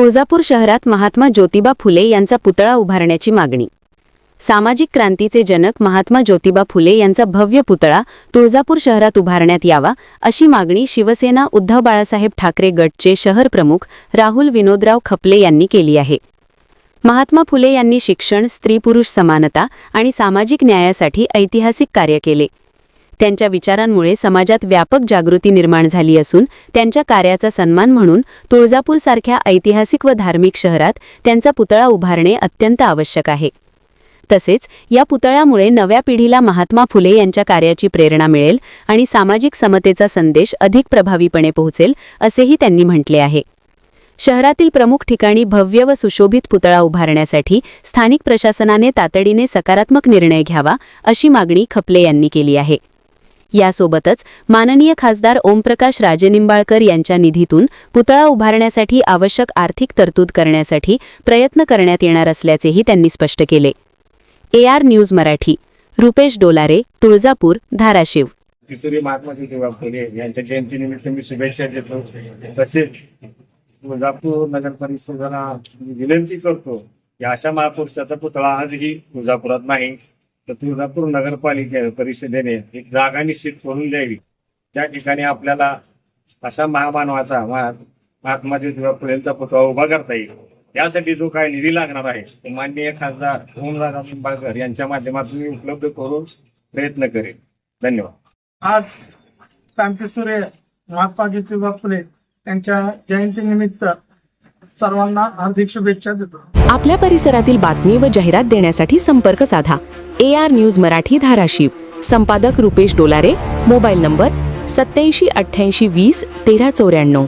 तुळजापूर शहरात महात्मा ज्योतिबा फुले यांचा पुतळा उभारण्याची मागणी। सामाजिक क्रांतीचे जनक महात्मा ज्योतिबा फुले यांचा भव्य पुतळा तुळजापूर शहरात उभारण्यात यावा अशी मागणी शिवसेना उद्धव बाळासाहेब ठाकरे गटचे शहर प्रमुख राहुल विनोदराव खपले यांनी केली आहे। महात्मा फुले यांनी शिक्षण, स्त्री-पुरुष समानता आणि सामाजिक न्यायासाठी ऐतिहासिक कार्य केले। त्यांच्या विचारांमुळे समाजात व्यापक जागृती निर्माण झाली असून त्यांच्या कार्याचा सन्मान म्हणून तुळजापूरसारख्या ऐतिहासिक व धार्मिक शहरात त्यांचा पुतळा उभारणे अत्यंत आवश्यक आहे। तसेच या पुतळ्यामुळे नव्या पिढीला महात्मा फुले यांच्या कार्याची प्रेरणा मिळेल आणि सामाजिक समतेचा संदेश अधिक प्रभावीपणे पोहोचेल असेही त्यांनी म्हटले आहे। शहरातील प्रमुख ठिकाणी भव्य व सुशोभित पुतळा उभारण्यासाठी स्थानिक प्रशासनाने तातडीने सकारात्मक निर्णय घ्यावा अशी मागणी खपले यांनी केली आहे। यासोबतच माननीय खासदार ओमप्रकाश राजेनिंबाळकर यांच्या निधीतून पुतळा उभारण्यासाठी आवश्यक आर्थिक तरतूद करण्यासाठी प्रयत्न करण्यात येणार असल्याचेही त्यांनी स्पष्ट केले। AR news Marathi, Rupesh Dolare, Tuljapur, Dharashiv. तिसरी महात्मा ज्योतिबा फुले यांच्या जयंतीनिमित्त मी शुभेच्छा देतो। तसेच तुळजापूर नगर परिषदेला विनंती करतो की अशा महापुरुषाचा पुतळा आजही तुळजापुरात नाही, तर तुळजापूर नगरपालिका परिषदेने एक जागा निश्चित करून द्यावी। त्या ठिकाणी आपल्याला अशा महामानवाचा महात्मा ज्योतिबा फुलेंचा पुतळा उभा करता येईल। यासाठी जो काही निधी लागणार आहे तो माननीय खासदार ओमराजे निंबाळकर यांच्या माध्यमातून उपलब्ध करून प्रयत्न करेल। धन्यवाद। आज क्रांतीसूर्य महात्मा ज्योतिबा फुले यांच्या जयंतीनिमित्त सर्वांना हार्दिक शुभेच्छा देतो। आपल्या परिसरातील बातमी व जाहिरात देण्यासाठी संपर्क साधा। AR news Marathi, Dharashiv. संपादक रुपेश डोलारे। Mobile number 87 88 20 13 94।